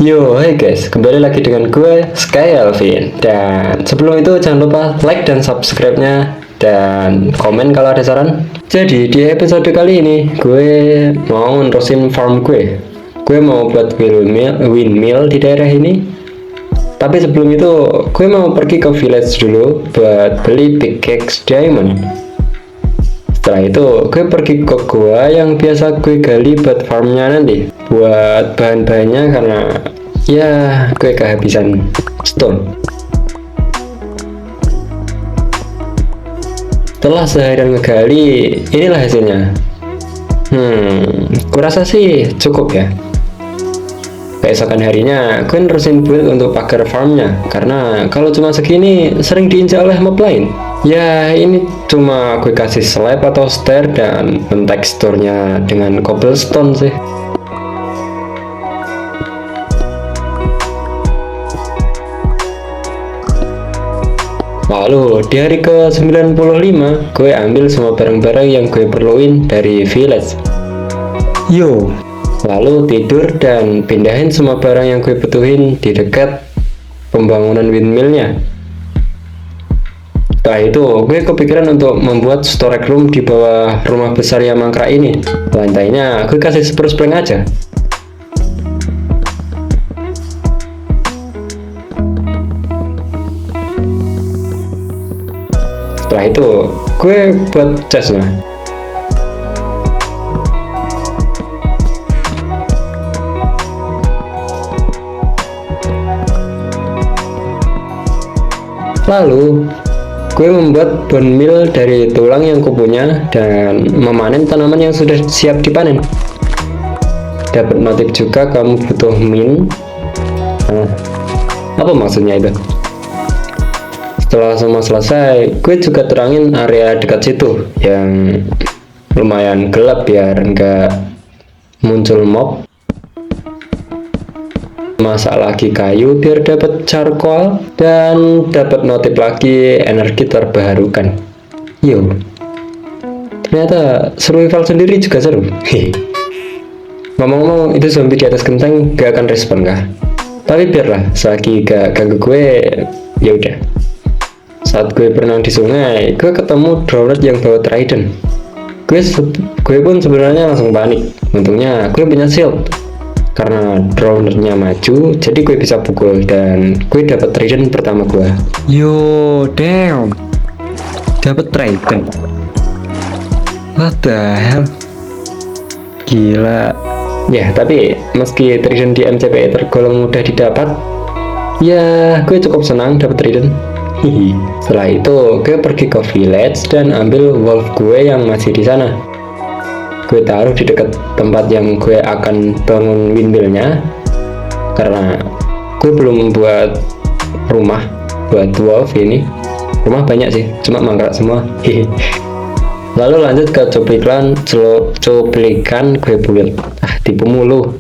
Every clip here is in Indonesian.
Yo, hai guys, kembali lagi dengan gue Sky Alvin. Dan sebelum itu jangan lupa like dan subscribe-nya dan komen kalau ada saran. Jadi di episode kali ini gue mau nerusin farm gue. Gue mau buat windmill di daerah ini. Tapi sebelum itu gue mau pergi ke village dulu buat beli pickaxe diamond. Setelah itu gue pergi ke gua yang biasa gue gali buat farmnya nanti, buat bahan-bahannya karena ya gue kehabisan stone. Setelah seharian ngegali, inilah hasilnya. Kurasa sih cukup ya. Keesokan harinya gue nerusin build untuk pagar farmnya, karena kalau cuma segini sering diinjak oleh mob lain. Ya ini cuma gue kasih slab atau stair dan menteksturnya dengan cobblestone sih. Lalu di hari ke 95 gue ambil semua barang-barang yang gue perluin dari village. Lalu tidur dan pindahin semua barang yang gue butuhin di dekat pembangunan windmillnya. Setelah itu gue kepikiran untuk membuat storage room di bawah rumah besar yang mangkrak ini. Lantainya gue kasih spruce plank aja. Setelah itu gue buat chestnya. Lalu gue membuat bone meal dari tulang yang kupunya dan memanen tanaman yang sudah siap dipanen. Dapat notif juga kamu butuh min. Apa maksudnya itu? Setelah semua selesai, gue juga terangin area dekat situ yang lumayan gelap biar nggak muncul mob. Masak lagi kayu biar dapat charcoal dan dapat notif lagi energi terbarukan. Ternyata survival sendiri juga seru. Ngomong-ngomong, itu zombie di atas genteng gak akan respon kah? Tapi biarlah, selagi gak ganggu gue, ya udah. Saat gue berenang di sungai, gue ketemu Drowned yang bawa trident. Gue pun sebenarnya langsung panik. Untungnya gue punya shield. Karena Drowned-nya maju, jadi gue bisa pukul dan gue dapat trident pertama gue. Damn. Dapat trident. What the hell? Gila. Ya, tapi meski trident di MCP tergolong mudah didapat, ya gue cukup senang dapat trident. Setelah itu gue pergi ke village dan ambil wolf gue yang masih di sana. Gue taruh di dekat tempat yang gue akan bangun windmillnya, karena gue belum buat rumah buat wolf ini. Rumah banyak sih, cuma mangkrak semua. Lalu lanjut ke cuplikan gue build. Tipu mulu.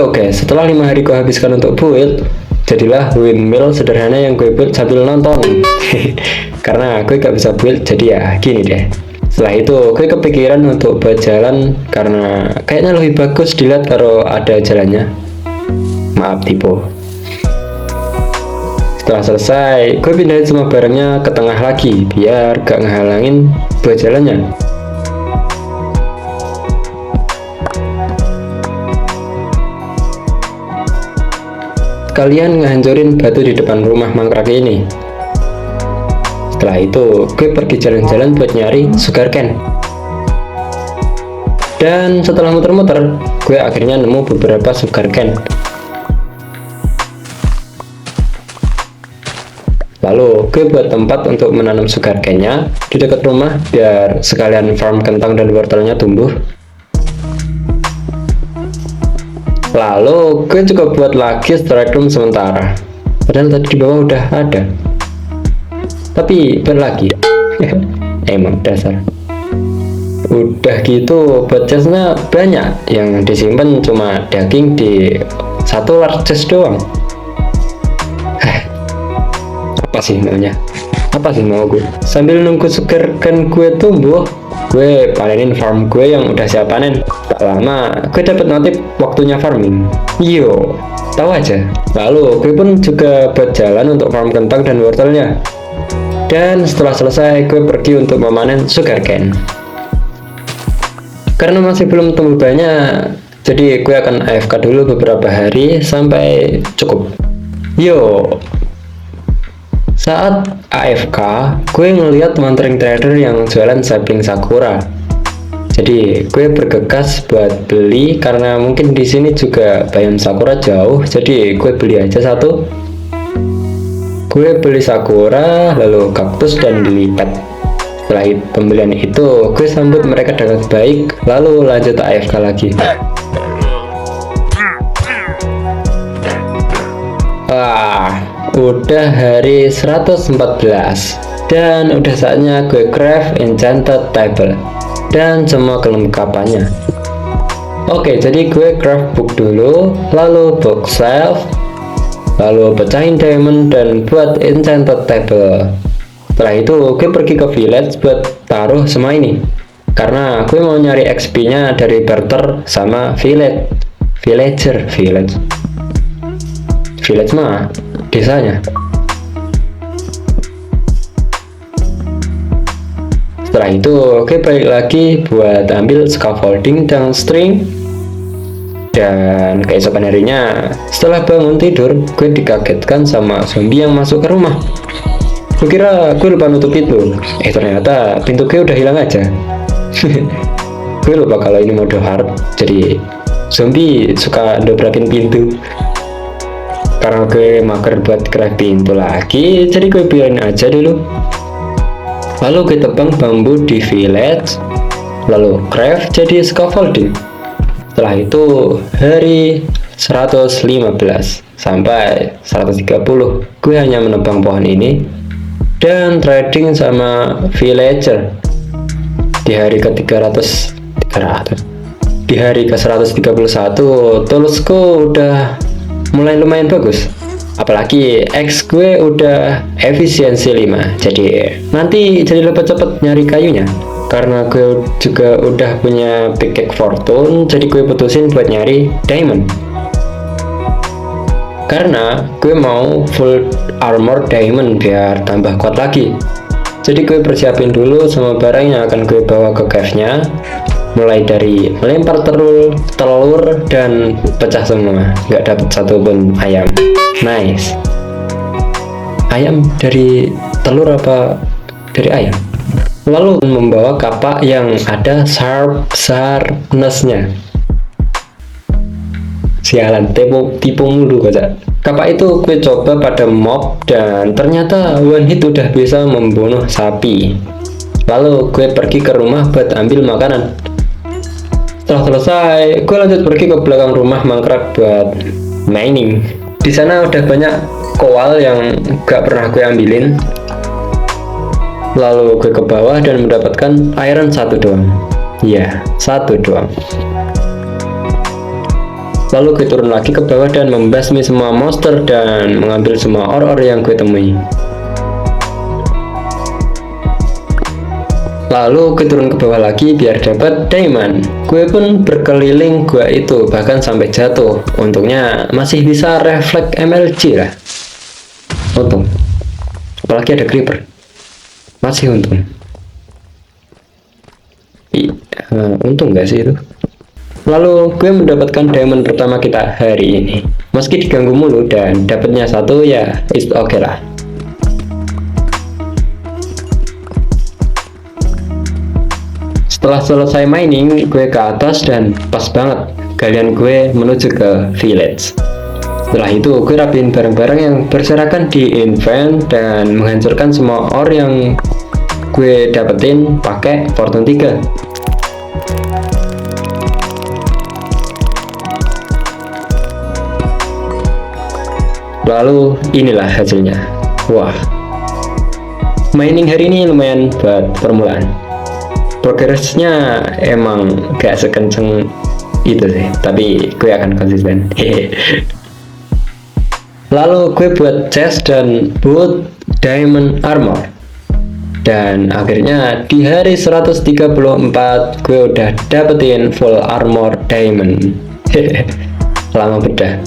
Oke, setelah 5 hari ku habiskan untuk build, jadilah windmill sederhana yang gue build sambil nonton. Karena gue gak bisa build, jadi ya gini deh. Setelah itu gue kepikiran untuk buat jalan karena kayaknya lebih bagus dilihat kalau ada jalannya. Maaf tipu. Setelah selesai, gue pindahin semua barangnya ke tengah lagi biar gak ngehalangin buat jalannya. Kalian ngehancurin batu di depan rumah mangkrak ini. Setelah itu, gue pergi jalan-jalan buat nyari sugarcane. Dan setelah muter-muter, gue akhirnya nemu beberapa sugarcane. Lalu, gue buat tempat untuk menanam sugarcane-nya di dekat rumah biar sekalian farm kentang dan wortelnya tumbuh. Lalu, gue juga buat lagi storage room sementara. Padahal tadi di bawah udah ada. Tapi berlagi. Emang dasar. Udah gitu, buat chestnya banyak. Yang disimpan cuma daging di satu large chest doang. Apa sih maunya? Apa sih mau gue? Sambil nunggu sugarcane gue tumbuh, gue panenin farm gue yang udah siap panen. Tak lama, gue dapet notif waktunya farming. Yo, tahu aja. Lalu gue pun juga buat jalan untuk farm kentang dan wortelnya. Dan setelah selesai, gue pergi untuk memanen sugarcane. Karena masih belum tumbuh banyak, jadi gue akan AFK dulu beberapa hari sampai cukup. Yo. Saat AFK, gue ngeliat wandering trader yang jualan sapling sakura. Jadi gue bergegas buat beli karena mungkin di sini juga biome sakura jauh. Jadi gue beli aja satu. Gue beli sakura, lalu kaktus dan dilipat. Setelah pembelian itu, gue sambut mereka dengan baik, lalu lanjut AFK lagi. Udah hari 114 dan udah saatnya gue craft enchanted table dan semua kelengkapannya. Oke, jadi gue craft book dulu, lalu bookshelf, lalu pecahin diamond dan buat enchanted table. Setelah itu gue pergi ke village buat taruh semua ini karena gue mau nyari XP nya dari barter sama villager mah desanya. Setelah itu gue balik lagi buat ambil scaffolding dan string. Dan keesokan harinya setelah bangun tidur, gue dikagetkan sama zombie yang masuk ke rumah. Gue kira gue lupa nutup pintu, ternyata pintu gue udah hilang aja. Gue lupa kalau ini mode hard, jadi zombie suka dobrakin pintu. Karena gue mager buat craft pintu lagi, jadi gue biarin aja dulu. Lalu gue tebang bambu di village, lalu craft jadi scaffolding. Setelah itu hari 115 sampai 130 gue hanya menebang pohon ini dan trading sama villager. Di hari ke 300 di hari ke 131 toolsku udah mulai lumayan bagus, apalagi X gue udah efisiensi 5, jadi nanti jadi lebih cepet nyari kayunya. Karena gue juga udah punya pickaxe fortune, jadi gue putusin buat nyari diamond karena gue mau full armor diamond biar tambah kuat lagi. Jadi gue persiapin dulu semua barang yang akan gue bawa ke cave-nya, mulai dari melempar telur dan pecah semua, nggak dapet satupun ayam. Nice. Ayam dari telur apa dari ayam? Lalu membawa kapak yang ada sharpness-nya. Sialan, tipu mulu kocak. Kapak itu gue coba pada mob dan ternyata one hit udah bisa membunuh sapi. Lalu gue pergi ke rumah buat ambil makanan. Setelah selesai, gue lanjut pergi ke belakang rumah mangkrak buat mining. Di sana udah banyak koal yang gak pernah gue ambilin. Lalu gue ke bawah dan mendapatkan iron 1 doang. Ya, 1 doang. Lalu gue turun lagi ke bawah dan membasmi semua monster dan mengambil semua ore yang gue temui. Lalu gue turun ke bawah lagi biar dapat diamond. Gue pun berkeliling gua itu bahkan sampai jatuh. Untungnya masih bisa refleks MLG lah. Untung. Apalagi ada creeper. Masih untung. Untung gak sih itu? Lalu gue mendapatkan diamond pertama kita hari ini. Meski diganggu mulu dan dapatnya satu, ya it's okay lah. Setelah selesai mining, gue ke atas dan pas banget galian gue menuju ke village. Setelah itu gue rapiin barang-barang yang berserakan di invent dan menghancurkan semua ore yang gue dapetin pakai Fortune 3. Lalu inilah hasilnya. Wah, mining hari ini lumayan buat permulaan. Progresnya emang gak sekenceng itu sih, tapi gue akan konsisten. Lalu gue buat chest dan boot diamond armor. Dan akhirnya di hari 134 gue udah dapetin full armor diamond. Lama beda.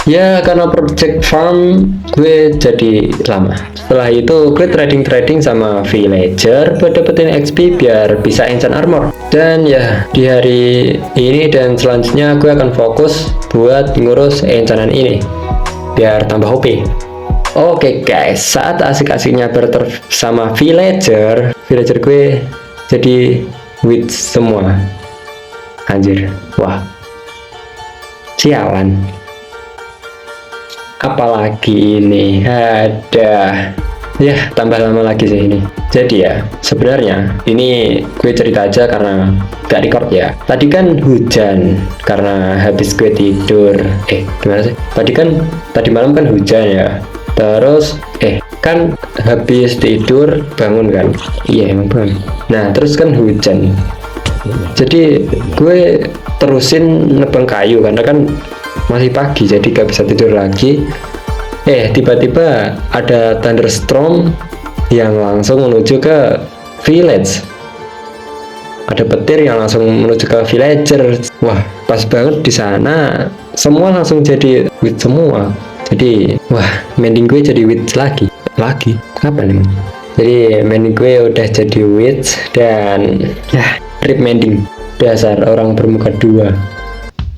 Ya karena project farm gue jadi lama. Setelah itu gue trading sama villager buat dapetin XP biar bisa enchant armor. Dan ya di hari ini dan selanjutnya gue akan fokus buat ngurus enchantan ini biar tambah OP. Oke guys, saat asik-asiknya barter sama villager gue jadi witch semua. Anjir, wah sialan. Apalagi ini ada ya tambah lama lagi sih ini. Jadi ya sebenarnya ini gue cerita aja karena gak record ya. Tadi kan hujan karena habis gue tidur. Gimana sih? Tadi malam kan hujan ya. Terus kan habis tidur bangun kan. Iya emang bangun. Nah terus kan hujan. Jadi gue terusin nebang kayu karena kan masih pagi jadi gak bisa tidur lagi. Tiba-tiba ada thunderstorm yang langsung menuju ke village. Ada petir yang langsung menuju ke villager. Wah pas banget di sana semua langsung jadi witch semua. Jadi wah mending gue jadi witch lagi kapan nih? Jadi mending gue udah jadi witch dan ya rip mending dasar orang bermuka dua.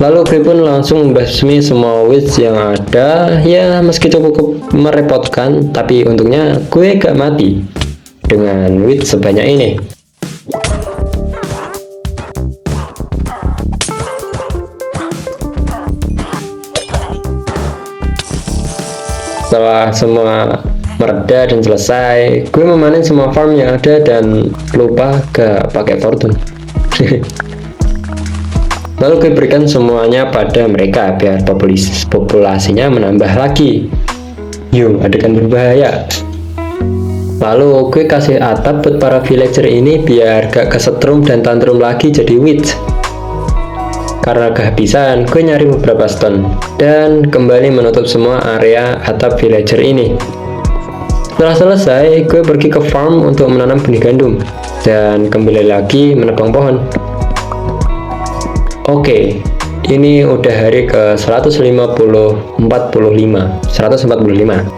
Lalu gue pun langsung membasmi semua witch yang ada. Ya meski cukup merepotkan, tapi untungnya gue gak mati dengan witch sebanyak ini. Setelah semua mereda dan selesai, gue memanen semua farm yang ada dan lupa gak pakai fortune. Lalu gue berikan semuanya pada mereka biar populasinya menambah lagi. Yuk, adegan berbahaya. Lalu gue kasih atap buat para villager ini biar gak kesetrum dan tantrum lagi jadi witch. Karena kehabisan, gue nyari beberapa stone dan kembali menutup semua area atap villager ini. Setelah selesai, gue pergi ke farm untuk menanam benih gandum dan kembali lagi menebang pohon. Oke, ini udah hari ke 145.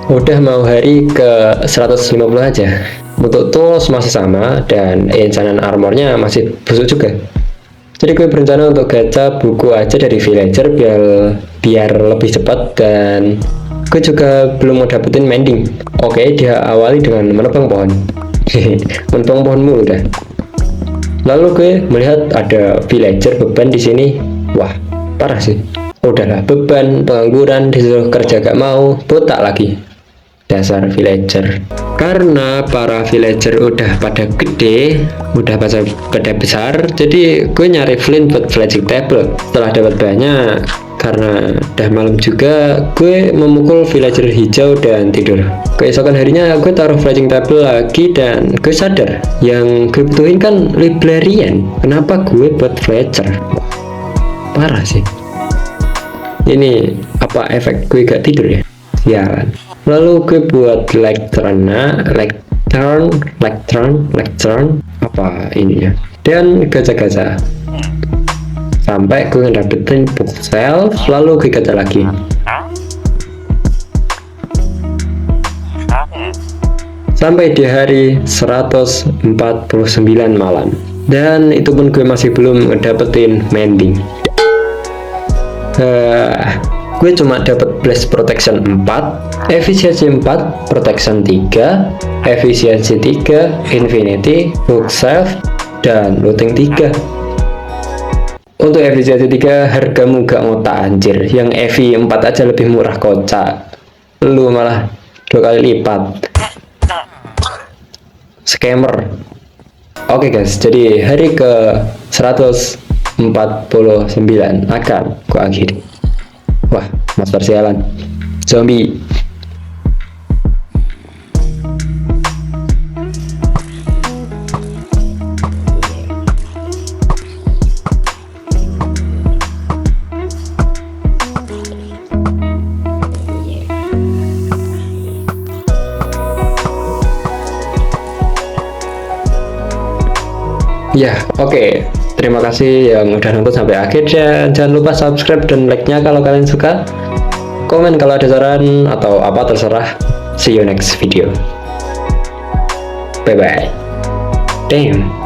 Udah mau hari ke 150 aja. Untuk tools masih sama dan enchantan armornya masih busuk juga. Jadi gue berencana untuk gacha buku aja dari villager biar lebih cepat dan gue juga belum mau dapetin mending. Oke, dia awali dengan menebang pohon. Menebang pohon mulu dah. Lalu gue melihat ada villager beban di sini. Wah, parah sih. Udahlah, beban, pengangguran, disuruh kerja gak mau, botak lagi. Dasar villager. Karena para villager udah pada gede, udah pada besar, jadi gue nyari flint buat flaging table. Setelah dapat banyak, karena udah malam juga, gue memukul villager hijau dan tidur. Keesokan harinya gue taruh flaging table lagi dan gue sadar yang gue butuhin kan librarian. Kenapa gue buat villager? Parah sih. Ini apa efek gue gak tidur ya? Sialan. Lalu gue buat lectern apa ininya, dan gacha-gacha sampai gue ngedapetin bookshelf. Lalu gue gacha lagi sampai di hari 149 malam, dan itu pun gue masih belum ngedapetin mending. Gue cuma dapet blast protection 4, efisiensi 4, protection 3, efisiensi 3, infinity, bookshelf, dan looting 3. Untuk efisiensi 3 hargamu gak ngotak anjir, yang EV 4 aja lebih murah kocak, lu malah 2 kali lipat. Scammer. Oke guys, jadi hari ke 149 akan gue akhiri. Wah, master sialan zombie. Ya, oke. Terima kasih yang udah nonton sampai akhir, dan jangan lupa subscribe dan like-nya kalau kalian suka. Komen kalau ada saran atau apa, terserah. See you next video. Bye bye. Damn.